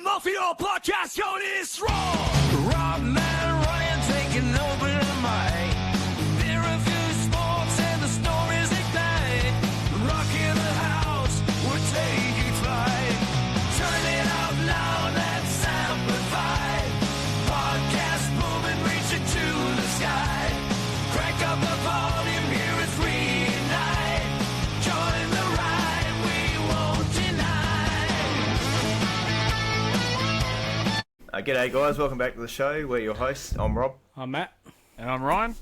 Mafia podcast on is wrong. Rob, man, Ryan taking over the mic. There are few sports and the stories ignite. Rocking the house, we're taking flight. Turn it up loud, let's amplify. Podcast moving, reaching to the sky. Crank up the volume, here it's reunite. Join the ride, we won't deny. G'day guys, welcome back to the show. We're your hosts. I'm Rob. I'm Matt. And I'm Ryan.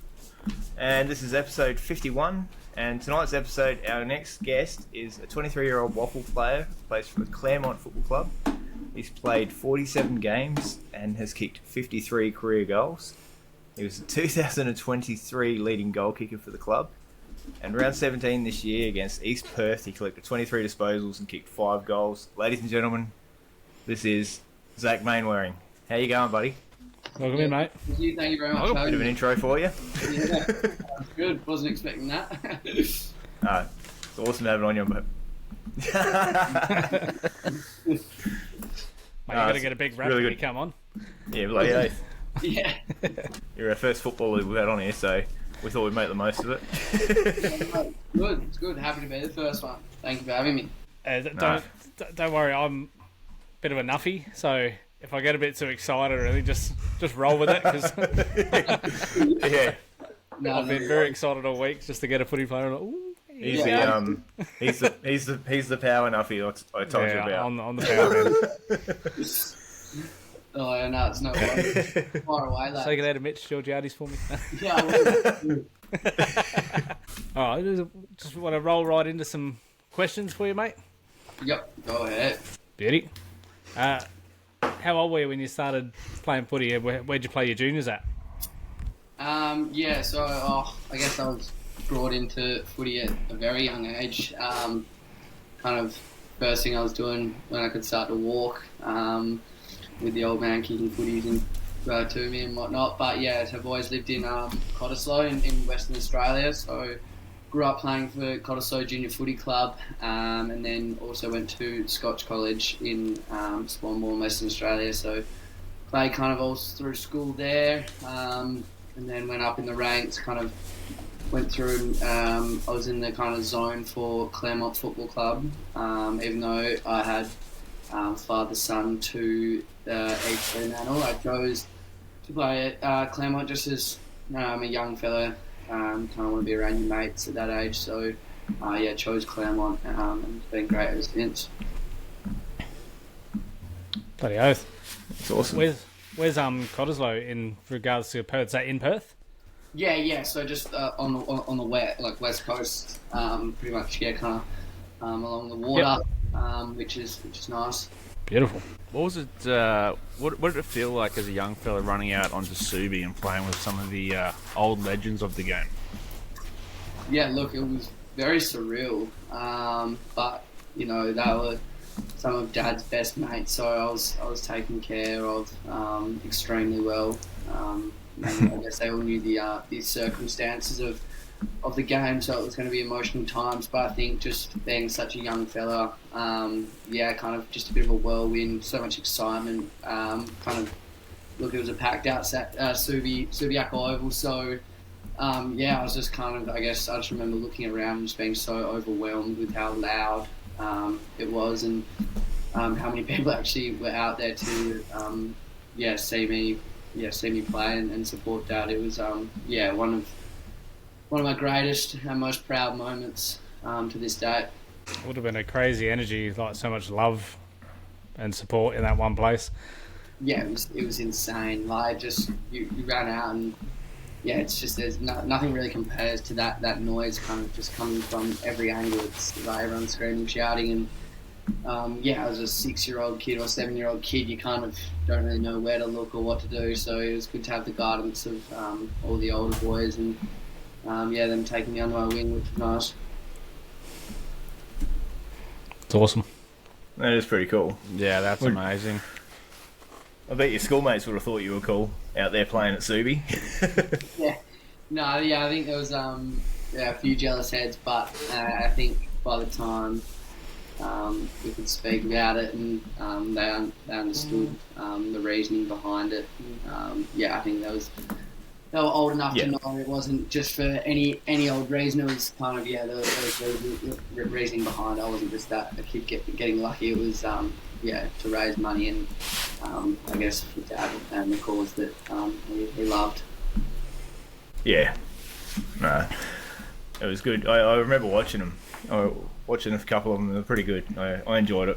And this is episode 51. And tonight's episode, our next guest is a 23-year-old WAFL player who plays for the Claremont Football Club. He's played 47 games and has kicked 53 career goals. He was the 2023 leading goal kicker for the club. And round 17 this year against East Perth, he collected 23 disposals and kicked 5 goals. Ladies and gentlemen, this is Zac Mainwaring. How you going, buddy? Welcome in, mate. Thank you very much. Bit of an intro for you. Yeah, that's good. Wasn't expecting that. It's awesome to have it on you, but Mate, you got to get a big rap really when good. you come on. yeah, bloody oath. Yeah. You're our first footballer we've had on here, so we thought we'd make the most of it. Good. It's good. Happy to be the first one. Thank you for having me. Don't worry, I'm a bit of a nuffy, so if I get a bit too excited, really, just roll with it, because Yeah, I've been very excited all week just to get a footy player. Like, ooh, he's Yeah. he's the power nuffy I told you about. on the power man. Oh, no, it's no way. Far away, lad. Take it out of Mitch Georgiades for me. Yeah, I will. All right, just want to roll right into some questions for you, mate. Yep, go ahead. Beauty. How old were you when you started playing footy? Where'd you play your juniors at? Yeah, so I guess I was brought into footy at a very young age. Kind of first thing I was doing when I could start to walk, with the old man kicking footies and to me and whatnot. But yeah, I've always lived in Cottesloe in Western Australia, so grew up playing for Cottesloe Junior Footy Club, and then also went to Scotch College in Swanbourne, Western Australia. So played kind of all through school there, and then went up in the ranks, kind of went through, I was in the kind of zone for Claremont Football Club, even though I had father-son to East Fremantle. I chose to play at Claremont just as a young fella. Kind of want to be around your mates at that age, so chose Claremont, and it's been great ever since. Bloody oath. It's awesome. Where's Cottesloe in regards to Perth? Is that in Perth? Yeah. So just on the west coast, pretty much. Yeah, kind of along the water, which is nice. Beautiful. What was it? What did it feel like as a young fella running out onto Subi and playing with some of the old legends of the game? Yeah, look, it was very surreal, but you know they were some of Dad's best mates, so I was taken care of extremely well. And I guess they all knew the circumstances of the game, so it was going to be emotional times. But I think just being such a young fella, kind of just a bit of a whirlwind, so much excitement. It was a packed out Subiaco Oval, so I was just kind of, I just remember looking around and just being so overwhelmed with how loud it was, and how many people actually were out there to see me play and support Dad. It was one of my greatest and most proud moments to this day. It would have been a crazy energy, like so much love and support in that one place. Yeah, it was insane. Like, just you ran out and it's just there's nothing really compares to that noise kind of just coming from every angle. It's like everyone screaming, shouting, and as a 6-year-old kid or 7-year-old kid, you kind of don't really know where to look or what to do. So it was good to have the guidance of all the older boys and them taking me under my wing, which was nice. It's awesome. That is pretty cool. Yeah, that's amazing. I bet your schoolmates would have thought you were cool out there playing at Subi. I think there was a few jealous heads, but I think by the time we could speak about it, and they understood the reasoning behind it. I think they were old enough to know it wasn't just for any old reason. It was kind of there was reasoning behind it. I wasn't just a kid getting lucky. It was to raise money and I guess for Dad and the cause that he loved. Yeah, no, it was good. I remember watching them. Watching a couple of them, they're pretty good. I enjoyed it.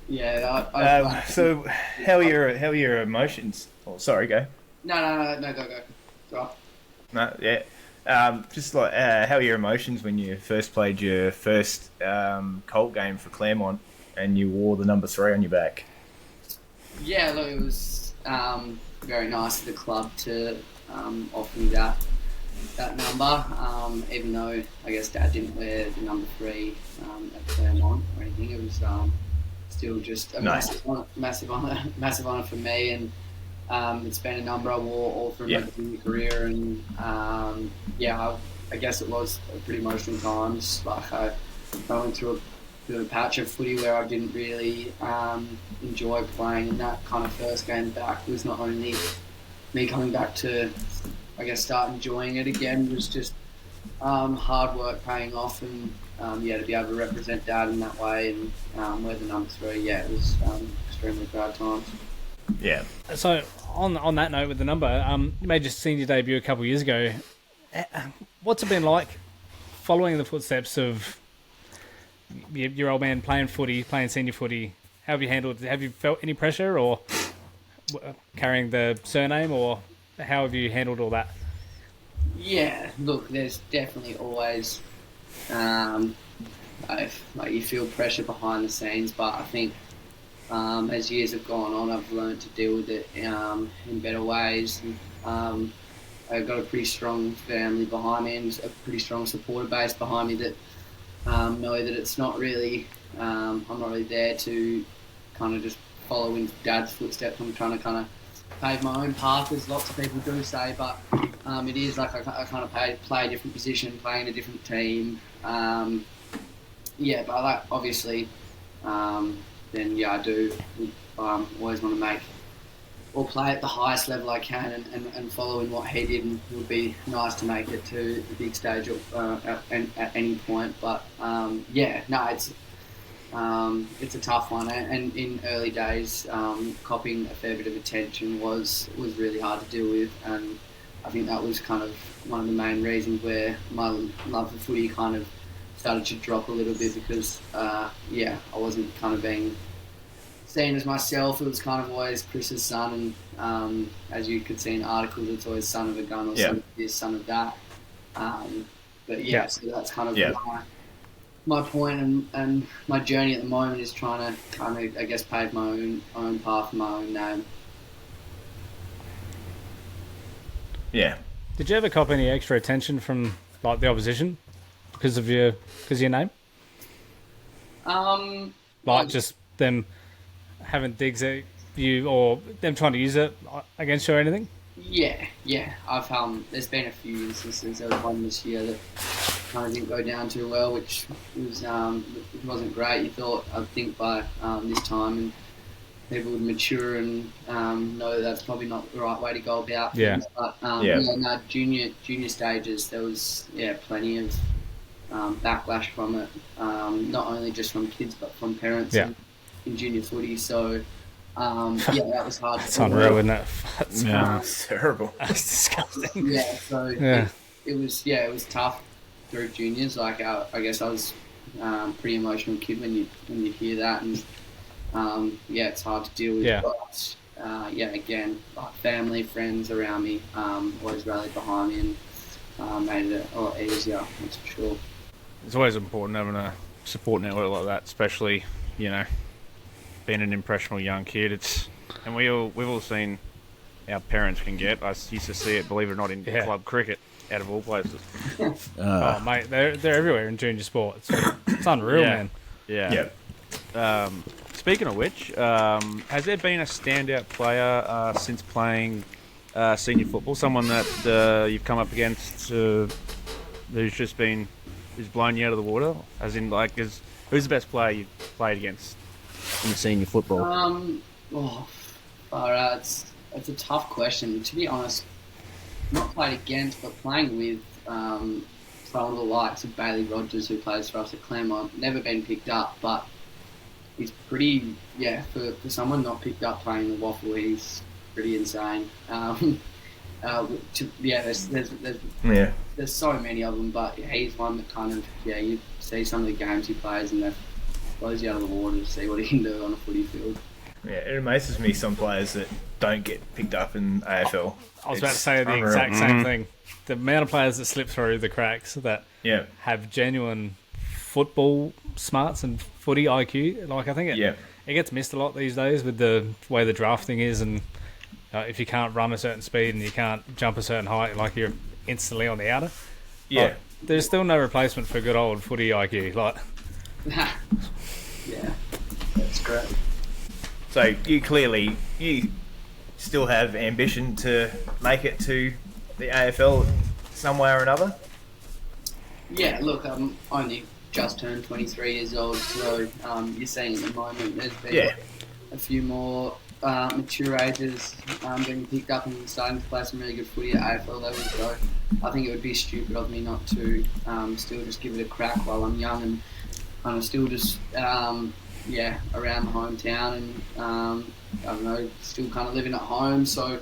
Yeah. So, how are your emotions? Oh, sorry, go. No, go. No, yeah. Just like how are your emotions when you first played your first Colt game for Claremont and you wore the number 3 on your back? Yeah, look, it was very nice of the club to offer me that number, even though I guess Dad didn't wear the number 3 at Claremont or anything. It was still just a massive honour for me, and it's been a number I wore all through my junior career, and I guess it was a pretty emotional times. Like I went through a patch of footy where I didn't really enjoy playing, and that kind of first game back was not only me coming back to, I guess, start enjoying it again, was just hard work paying off, and to be able to represent Dad in that way and wear the number 3, it was extremely proud times. Yeah. So on that note with the number, you made your senior debut a couple of years ago. What's it been like following the footsteps of your old man playing senior footy? How have you handled it? Have you felt any pressure or carrying the surname, or how have you handled all that? Yeah, look, there's definitely always you feel pressure behind the scenes, but I think as years have gone on, I've learned to deal with it in better ways. I've got a pretty strong family behind me and a pretty strong supporter base behind me that know that it's not really, I'm not really there to kind of just follow in Dad's footsteps. I'm trying to kind of pave my own path, as lots of people do say, but it is like I kind of play a different position, playing a different team. But like, obviously, then I do always want to make or play at the highest level I can and follow in what he did, and it would be nice to make it to the big stage at any point. But it's a tough one, and in early days, copying a fair bit of attention was really hard to deal with, and I think that was kind of one of the main reasons where my love for footy kind of started to drop a little bit, because I wasn't kind of being seen as myself. It was kind of always Chris's son, and as you could see in articles, it's always son of a gun or son of this, son of that. So that's kind of my point, and my journey at the moment is trying to kind of, I guess, pave my own path, my own name. Yeah. Did you ever cop any extra attention from like the opposition because of your name? Just them having digs at you, or them trying to use it against you or anything? Yeah. I've there's been a few instances. There was one this year that kind of didn't go down too well, which wasn't great. You thought, I think, by this time, and people would mature and know that's probably not the right way to go about things. But junior stages, there was plenty of backlash from it, not only just from kids but from parents in junior footy. So that was hard. It's unreal, isn't it? It's terrible. That's disgusting. It was tough through juniors. Like I guess I was pretty emotional kid when you hear that, and it's hard to deal with. But again, like family, friends around me always rallied behind me and made it a lot easier. That's for sure. It's always important having a support network like that, especially being an impressionable young kid. And we've all seen our parents can get. I used to see it, believe it or not, in club cricket, out of all places. Oh mate, they're everywhere in junior sport. It's unreal, man. Yeah. Speaking of which, has there been a standout player since playing senior football? Someone that you've come up against who's just been who's blown you out of the water? As in, like, who's the best player you've played against in senior football? Far out. It's a tough question. To be honest, not played against, but playing with some of the likes of Bailey Rogers, who plays for us at Claremont. Never been picked up, but he's pretty, for someone not picked up playing the WAFL, he's pretty insane. There's so many of them, but he's one that kind of, you see some of the games he plays and that blows you out of the water to see what he can do on a footy field. Yeah, it amazes me some players that don't get picked up in AFL. I was about to say the exact same thing. The amount of players that slip through the cracks that have genuine football smarts and footy IQ. Like, I think it gets missed a lot these days with the way the drafting is, and if you can't run a certain speed and you can't jump a certain height, like, you're instantly on the outer. Yeah. Like, there's still no replacement for good old footy IQ. Like, yeah, that's great. So you still have ambition to make it to the AFL some way or another? Yeah, look, I'm only just turned 23 years old, so you're seeing at the moment there's been a few more mature ages being picked up and starting to play some really good footy at AFL level, so I think it would be stupid of me not to still just give it a crack while I'm young and kind of still just around the hometown and I don't know, still kind of living at home, so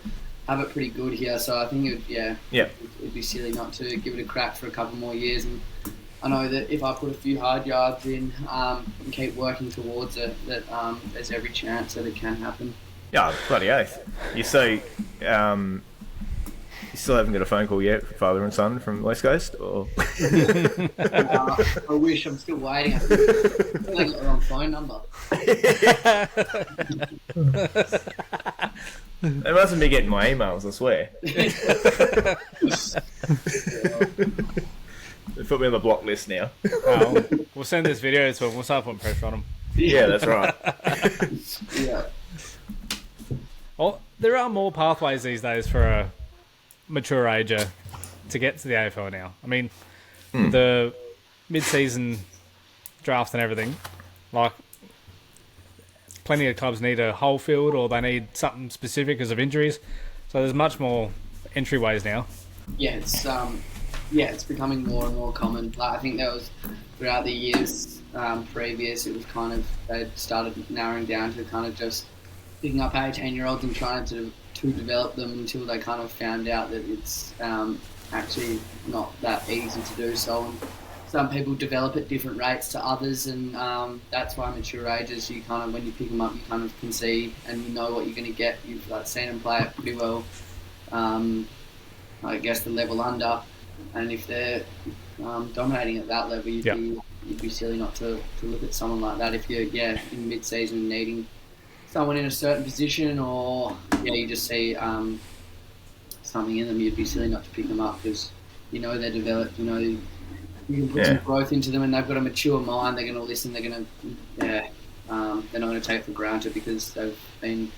have it pretty good here. So I think it'd be silly not to give it a crack for a couple more years. And I know that if I put a few hard yards in and keep working towards it, that there's every chance that it can happen. Yeah, bloody oath. You still haven't got a phone call yet, father and son from West Coast, or? I wish. I'm still waiting. I think I got the wrong phone number. They mustn't be getting my emails, I swear. They put me on the block list now. We'll send this video to them. We'll start putting pressure on them. Yeah, that's right. Yeah. Well, there are more pathways these days for a mature ager to get to the AFL now. I mean, the mid-season draft and everything, like, plenty of clubs need a whole field or they need something specific because of injuries. So there's much more entryways now. Yeah, it's becoming more and more common. Like, I think there was throughout the years previous, it was kind of they started narrowing down to kind of just picking up 18-year-olds and trying to develop them until they kind of found out that it's actually not that easy to do so. And some people develop at different rates to others, and that's why mature ages, you kind of, when you pick them up, you kind of can see and you know what you're going to get. You've seen them play it pretty well. I guess the level under, and if they're dominating at that level, you'd be silly not to look at someone like that. If you're in mid-season needing someone in a certain position, or you just see something in them, you'd be silly not to pick them up because you know they're developed. You know you can put some growth into them, and they've got a mature mind. They're going to listen. They're going to they're not going to take it for granted because they've been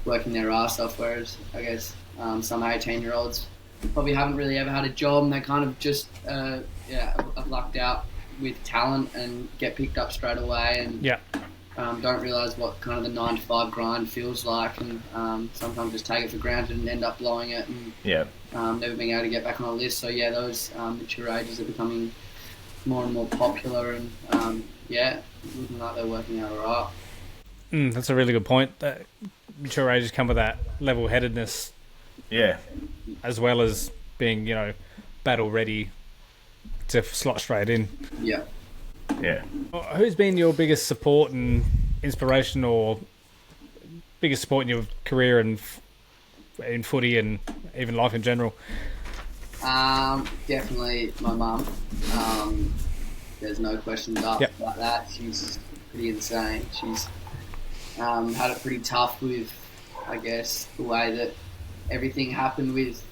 working their ass off. Whereas I guess some 18-year-olds probably haven't really ever had a job, and they kind of just have lucked out with talent and get picked up straight away, and don't realise what kind of the 9-to-5 grind feels like, and sometimes just take it for granted and end up blowing it, and never being able to get back on a list. So those mature ages are becoming more and more popular, and looking like they're working out alright. That's a really good point. That mature ages come with that level-headedness, as well as being battle ready to slot straight in. Yeah. Who's been your biggest support and inspiration, or biggest support in your career and in footy and even life in general? Definitely my mum. There's no questions asked about that. She's pretty insane. She's had it pretty tough with, I guess, the way that everything happened with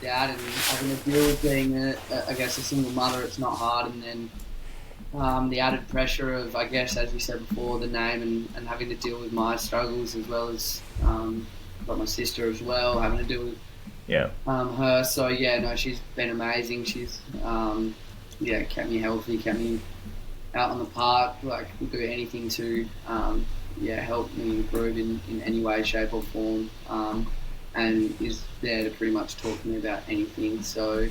Dad, and having to deal with being a single mother. It's not hard, and then the added pressure of, I guess, as you said before, the name and having to deal with my struggles, as well as got my sister as well, having to deal with her. So she's been amazing. She's kept me healthy, kept me out on the park. Like, will do anything to help me improve in any way, shape or form. And is there to pretty much talk to me about anything. So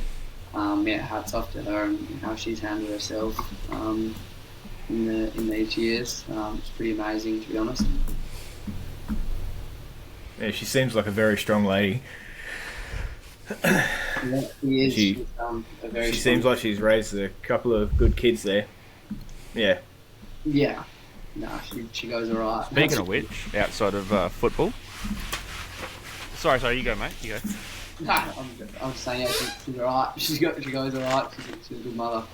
hats off to her and how she's handled herself in these years. It's pretty amazing, to be honest. Yeah, she seems like a very strong lady. Yeah, she is. She- She's, a very She strong- seems like she's raised a couple of good kids there. Yeah. Yeah. No, she goes alright. Speaking of which, outside of football. Sorry, you go, mate. You go. No, I'm just saying, yeah, she's alright. She goes alright. She's a good mother.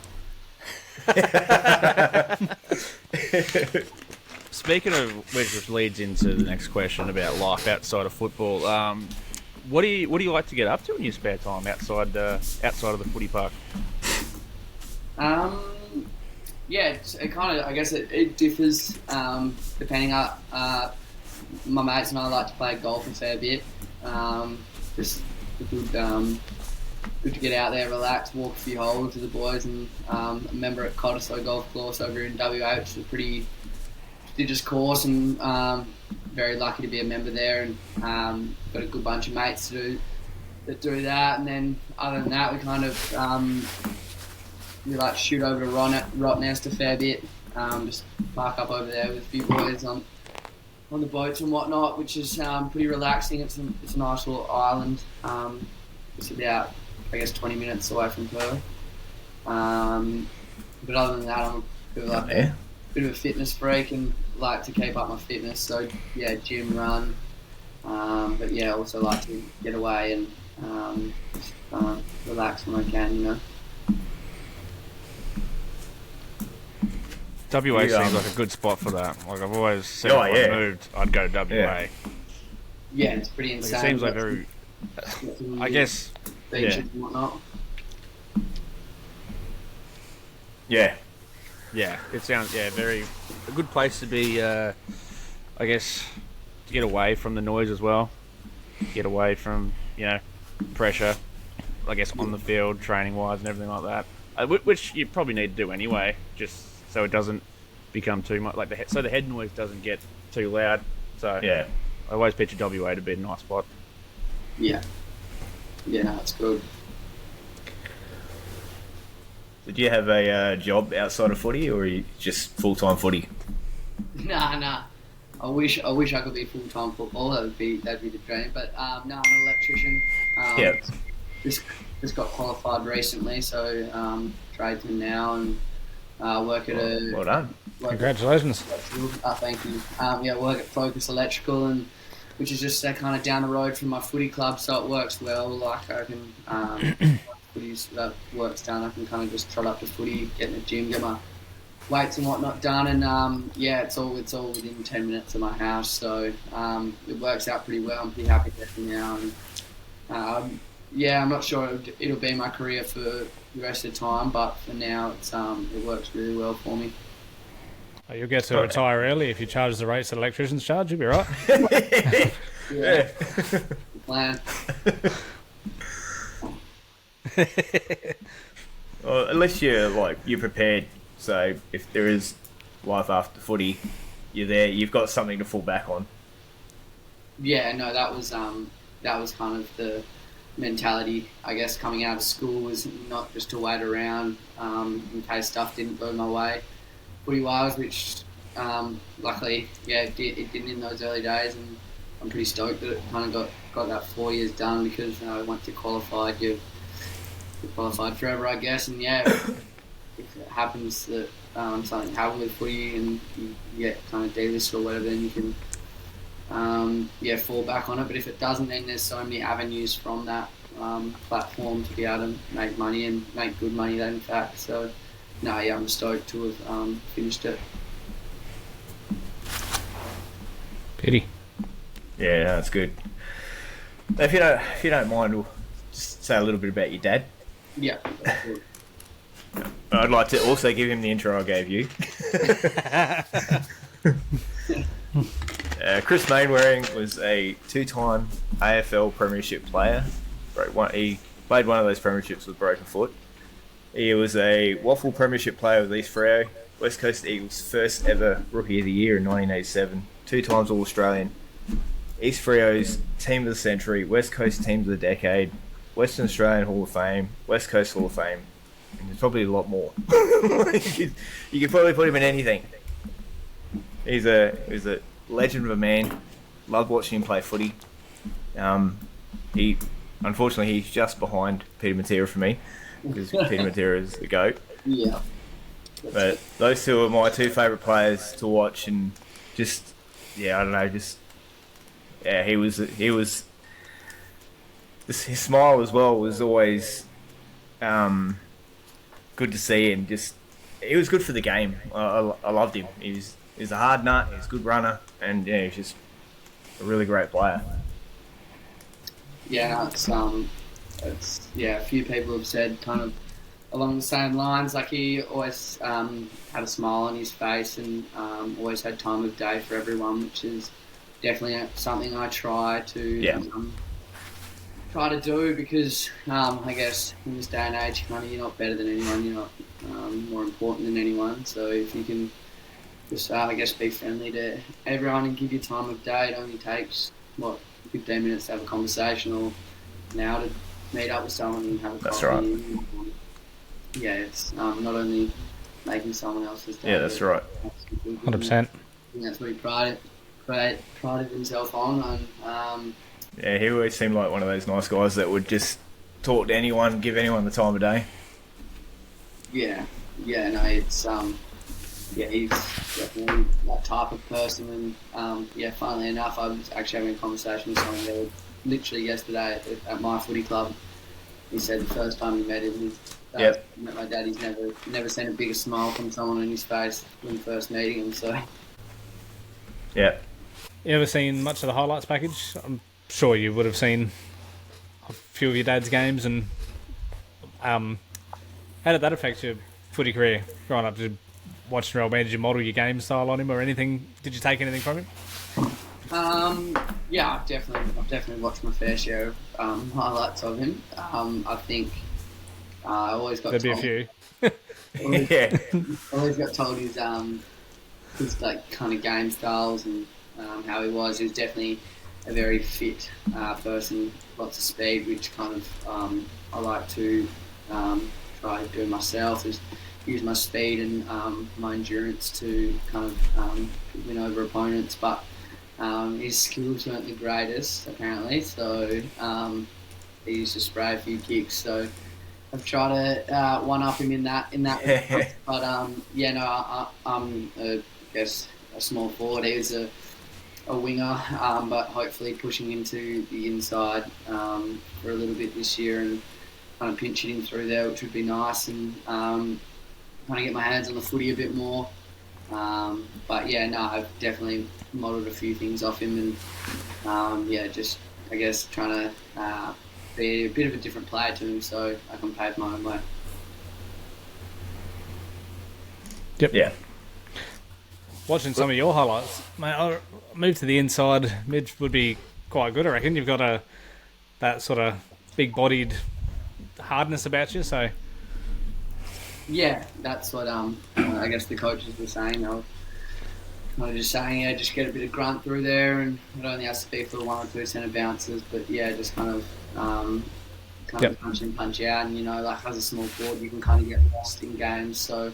Speaking of which leads into the next question about life outside of football. What do you like to get up to in your spare time outside of the footy park? It kind of, I guess it differs depending on. My mates and I like to play golf a fair bit. Just good to get out there, relax, walk a few holes with the boys, and a member at Cottesloe Golf Course over in WA, which is a pretty prestigious course, and very lucky to be a member there, and got a good bunch of mates that do that. And then other than that, we kind of we like to shoot over to Rottnest a fair bit, just park up over there with a few boys on the boats and whatnot, which is pretty relaxing. It's a nice little island. It's about, I guess, 20 minutes away from Perth. But other than that, I'm a bit of a fitness freak and like to keep up my fitness. So yeah, gym, run. But yeah, also like to get away and just, relax when I can, you know. WA seems like a good spot for that. Like, I've always said, Oh, if yeah. I moved, I'd go to WA. Yeah. Yeah, it's pretty Like, insane. it seems like very. I guess. beaches Yeah. and whatnot. Yeah. Yeah, it sounds very a good place to be. I guess to get away from the noise as well. Get away from pressure. I guess on the field, training wise, and everything like that. Which you probably need to do anyway, just so it doesn't become too much. Like so the head noise doesn't get too loud. So Yeah. I always picture WA to be a nice spot. Yeah. Yeah, no, it's good. Did you have a job outside of footy, or are you just full-time footy? Nah. I wish I could be full-time football. That'd be the dream. But no, I'm an electrician. Yeah. Just got qualified recently, so tradesman now, and work at a. Well done. Congratulations. Thank you. Work at Focus Electrical, and which is just kind of down the road from my footy club, so it works well. Like I can, footy's that work's done. I can kind of just trot up to footy, get in the gym, get my weights and whatnot done, and it's all within 10 minutes of my house, so it works out pretty well. I'm pretty happy there now, and I'm not sure it'll be my career for the rest of the time, but for now it works really well for me. Oh, you'll get to retire early if you charge the rates that electricians charge. You'll be right. Yeah. Plan. Well, unless you're prepared. So if there is life after footy, you're there. You've got something to fall back on. Yeah, no, that was kind of the mentality, I guess, coming out of school, was not just to wait around in case stuff didn't go my way footy-wise, which luckily, it didn't in those early days, and I'm pretty stoked that it kind of got that 4 years done, because once you're qualified, you're qualified forever, I guess, and if it happens that something happens with footy and you get kind of delisted or whatever, then you can fall back on it. But if it doesn't, then there's so many avenues from that platform to be able to make money, and make good money, in fact. So I'm stoked to have finished it. Pity. Yeah, that's good. If you don't mind, we'll just say a little bit about your dad. Yeah. That's good. I'd like to also give him the intro I gave you. Chris Mainwaring was a two-time AFL Premiership player. He played one of those premierships with broken foot. He was a WAFL Premiership player with East Freo, West Coast Eagles' first ever Rookie of the Year in 1987, 2 times All-Australian, East Freo's Team of the Century, West Coast Teams of the Decade, Western Australian Hall of Fame, West Coast Hall of Fame, and there's probably a lot more. you could probably put him in anything. He's a legend of a man. Loved watching him play footy. Unfortunately, he's just behind Peter Matera for me, because Peter Matera is the GOAT. Yeah. But those two are my two favourite players to watch, and just, I don't know, he was his smile as well was always good to see, and just, he was good for the game. I loved him. He's a hard nut, he's a good runner, and he's just a really great player. Yeah, it's a few people have said kind of along the same lines. Like, he always had a smile on his face, and always had time of day for everyone, which is definitely something I try to do, because I guess in this day and age, kind of, you're not better than anyone, you're not more important than anyone. So if you can just I guess be friendly to everyone and give your time of day, it only takes 15 minutes to have a conversation, or an hour to meet up with someone and have a That's coffee. right. Yeah, it's not only making someone else's day. Yeah, that's right. 100%. I think that's what he prided himself on. And He always seemed like one of those nice guys that would just talk to anyone, give anyone the time of day. He's definitely that type of person. And funnily enough, I was actually having a conversation with someone there literally yesterday at my footy club. He said the first time he met him, he met my dad. He's never seen a bigger smile from someone on his face when first meeting him. So, yeah. You ever seen much of the highlights package? I'm sure you would have seen a few of your dad's games. And how did that affect your footy career growing up? Did watching your old man, did you model your game style on him or anything? Did you take anything from him? I've definitely watched my fair share of highlights of him. I think I always got There'd told, be a few. always got told his like kind of game styles and how he was. He was definitely a very fit person, lots of speed, which kind of I like to try to do myself. Is use my speed and my endurance to kind of win over opponents, but his skills weren't the greatest apparently, so he used to spray a few kicks, so I've tried to one up him in that way. But I'm I guess a small forward. He was a winger, but hopefully pushing into the inside for a little bit this year and kind of pinching him through there, which would be nice, and kind of get my hands on the footy a bit more. I've definitely modelled a few things off him, and just I guess trying to be a bit of a different player to him, so I can pave my own way. Yep. Yeah. Watching some of your highlights, mate, I moved to the inside. Mid would be quite good, I reckon. You've got that sort of big-bodied hardness about you, so... Yeah, that's what I guess the coaches were saying. They were kind of just saying, just get a bit of grunt through there, and it only has to be for 1 or 2 centre bounces, but just kind of punch in, punch out, and like as a small forward, you can kind of get lost in games. So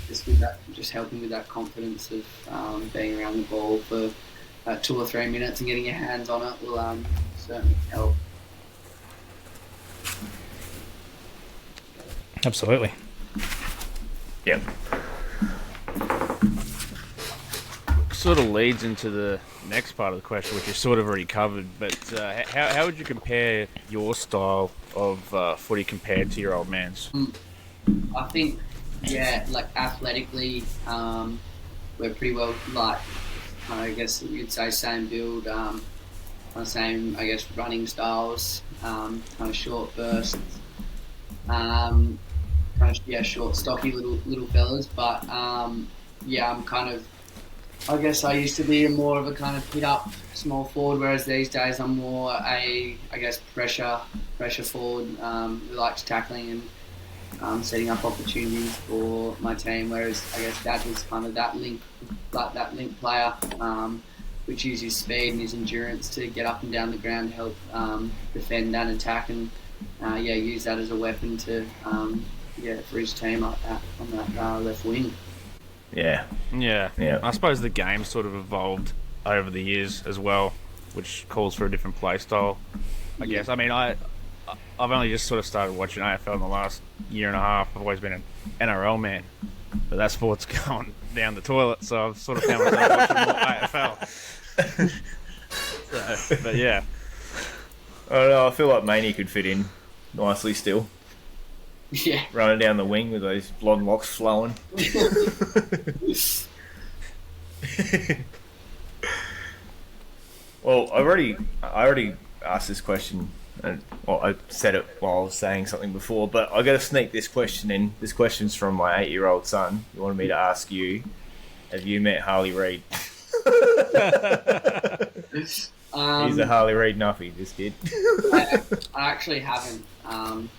just with that, just helping with that confidence of being around the ball for 2 or 3 minutes and getting your hands on it will certainly help. Absolutely. Yeah. Sort of leads into the next part of the question, which you sort of already covered, but how would you compare your style of footy compared to your old man's? I think, like athletically, we're pretty well, like, I guess you'd say same build, kind of same, I guess, running styles, kind of short bursts, short, stocky little fellas, but I'm kind of, I guess I used to be more of a kind of hit up small forward, whereas these days I'm more pressure forward, who likes tackling setting up opportunities for my team. Whereas I guess Dad was kind of that link player, which used his speed and his endurance to get up and down the ground, to help defend and attack, and use that as a weapon to for his team like that on that left wing. Yeah. Yeah. I suppose the game sort of evolved over the years as well, which calls for a different play style, I guess. I mean, I've only just sort of started watching AFL in the last year and a half. I've always been an NRL man, but that sport's gone down the toilet, so I've sort of found myself watching more AFL. But yeah. I don't know, I feel like Maney could fit in nicely still. Yeah. Running down the wing with those blonde locks flowing. Well, I already asked this question, and I said it while I was saying something before, but I got to sneak this question in. This question's from my 8-year-old son. He wanted me to ask you, have you met Harley Reid? He's a Harley Reid nuffy, this kid. I actually haven't,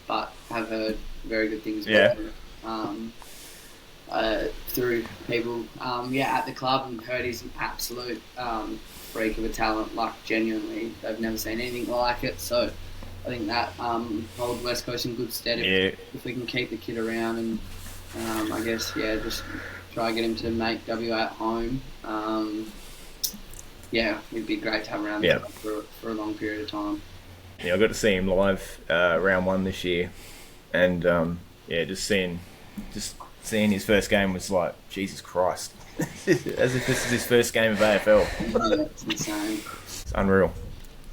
but have heard very good things about him. Through people at the club, and heard he's an absolute freak of a talent. Like, genuinely, they've never seen anything like it. So I think that hold West Coast in good stead if we can keep the kid around, and I guess just try and get him to make WA at home. It'd be great to have around for a long period of time. Yeah, I got to see him live round 1 this year, and just seeing his first game was like, Jesus Christ. As if this is his first game of AFL. Yeah, it's insane. It's unreal.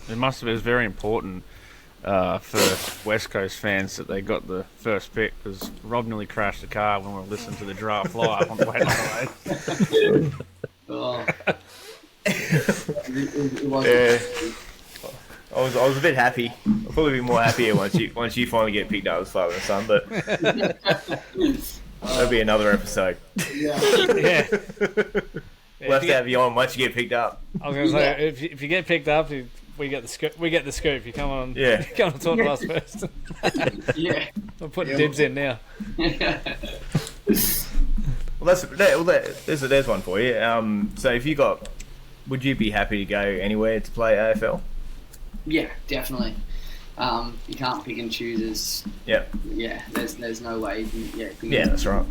It was very important for West Coast fans that they got the first pick, because Rob nearly crashed the car when we were listening to the draft live on the way to Adelaide. Oh. It was I was a bit happy. I'll probably be more happier once you finally get picked up as father and son, but that'll be another episode. Yeah. We'll have to have you on once you get picked up. I was going to say, if you get picked up, we get the scoop. You come on. Yeah. Come and talk to us first. Yeah. I'm putting dibs in now. Well, there's one for you. So would you be happy to go anywhere to play AFL? Yeah, definitely. You can't pick and choose. Yeah. Yeah, there's no way you can. Yeah, that's right.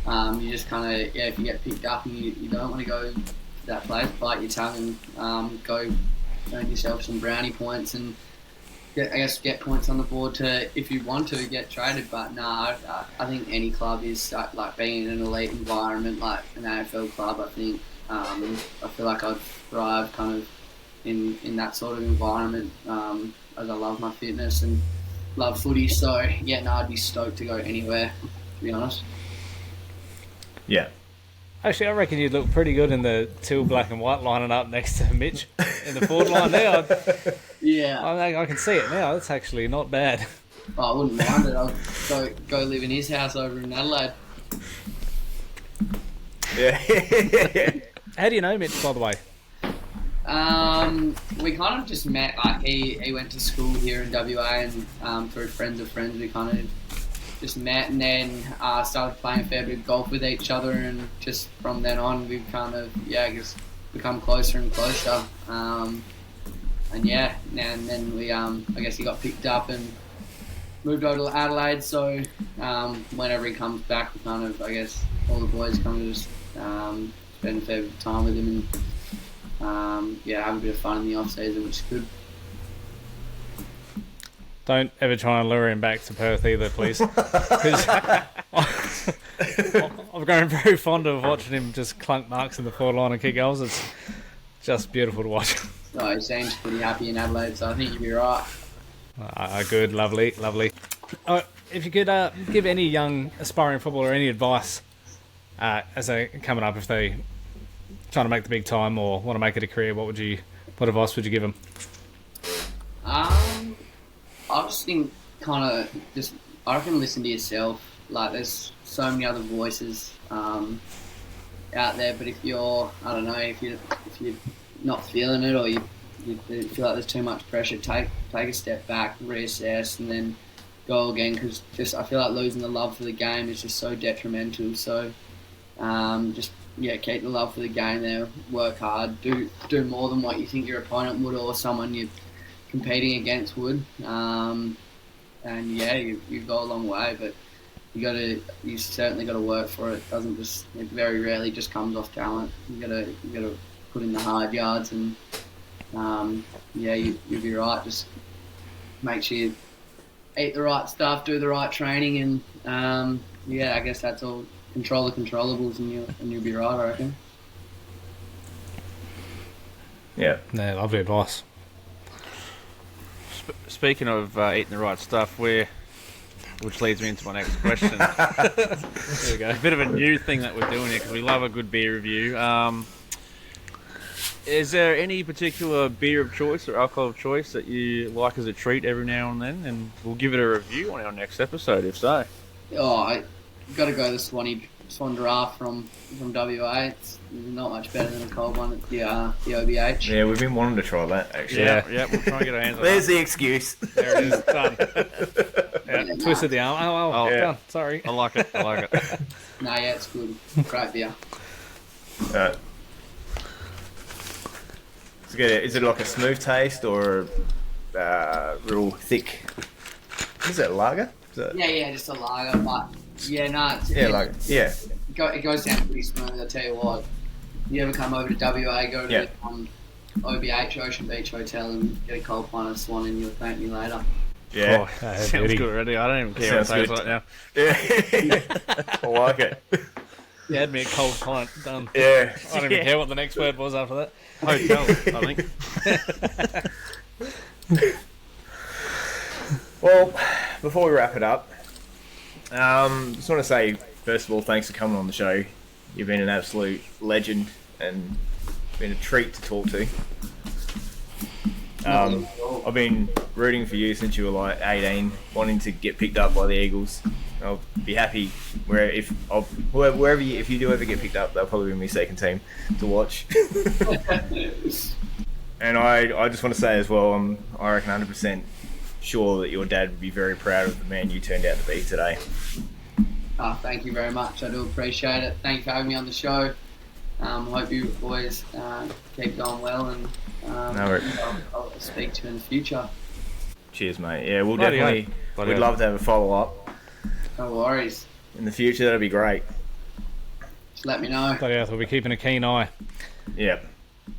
You just kind of if you get picked up and you don't want to go to that place, bite your tongue and go earn yourself some brownie points and get points on the board to, if you want to, get traded. But I think any club is like being in an elite environment like an AFL club. I think I feel like I'd thrive kind of in that sort of environment, as I love my fitness and love footy. So I'd be stoked to go anywhere, to be honest. Yeah. Actually, I reckon you'd look pretty good in the teal, black and white lining up next to Mitch in the forward line there. Yeah. I can see it now. That's actually not bad. I wouldn't mind it. I'll go live in his house over in Adelaide. Yeah. How do you know Mitch, by the way? We kind of just met. Like he went to school here in WA, and through friends of friends, we kind of just met, and then started playing a fair bit of golf with each other, and just from then on, we've kind of just become closer and closer. And then we I guess he got picked up and moved over to Adelaide. So whenever he comes back, we kind of, I guess, all the boys kind of just spend a fair bit of time with him and have a bit of fun in the off season, which is good. Don't ever try and lure him back to Perth either, please. 'Cause I've grown very fond of watching him just clunk marks in the forward line and kick goals. It's just beautiful to watch. So he seems pretty happy in Adelaide, so I think you'll be right. Good, lovely. If you could give any young aspiring footballer any advice as they're coming up, if they trying to make the big time or want to make it a career, what advice would you give them? I just think I reckon listen to yourself. Like, there's so many other voices out there, but if you're not feeling it, or you feel like there's too much pressure, take a step back, reassess, and then go again, because just I feel like losing the love for the game is just so detrimental. So keep the love for the game there, work hard, do more than what you think your opponent would or someone you're competing against would. You go a long way, but you certainly got to work for it. It very rarely just comes off talent. You gotta put in the hard yards, and you'll be right. Just make sure you eat the right stuff, do the right training, and I guess that's all. Control the controllables, and you'll be right, I reckon. Yeah. No, lovely advice. Speaking of eating the right stuff, which leads me into my next question. There we go. A bit of a new thing that we're doing here because we love a good beer review. Is there any particular beer of choice or alcohol of choice that you like as a treat every now and then? And we'll give it a review on our next episode, if so. I got to go the Swan Draft from WA. It's not much better than a cold one at the OBH. Yeah, we've been wanting to try that, actually. Yeah, we'll try and get our hands on There's that. the excuse. There it is, done. Twisted the arm. Oh, Yeah. done. Sorry. I like it. It's good. Great beer. Is it like a smooth taste or real thick? Is it lager? Just a lager, but Lager. Yeah. It goes down pretty smooth. I tell you what, you ever come over to WA, go to OBH, Ocean Beach Hotel, and get a cold pint of Swan, and you'll thank me later. Yeah. Sounds good already. I don't even care what it tastes like now. Yeah. I like it. You had me a cold pint. Done. Yeah. I don't even care what the next word was after that. Hotel, I think. Well, before we wrap it up, just want to say, first of all, thanks for coming on the show. You've been an absolute legend and been a treat to talk to. I've been rooting for you since you were like 18, wanting to get picked up by the Eagles. I'll be happy if you do ever get picked up, they'll probably be my second team to watch. And I just want to say as well, I reckon 100% sure that your dad would be very proud of the man you turned out to be today. Thank you very much. I do appreciate it. Thank you for having me on the show. Hope you always keep going well, and I'll speak to you in the future. Cheers, mate. Yeah, we'll Bloody definitely. hell. We'd love to have a follow-up No worries. in the future. That'd be great. Just let me know. Bloody hell, we'll be keeping a keen eye. Yeah.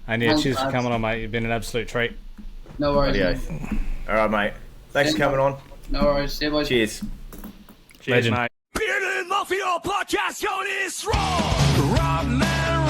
And yeah, Thanks, cheers for lads. coming on, mate. You've been an absolute treat. No worries. Adios. mate. All right, mate. Thanks for coming on. No worries. See you, boys. Cheers. Cheers, Legend. mate. Bearded Mafia Podcast, yo, it's raw. Rob Man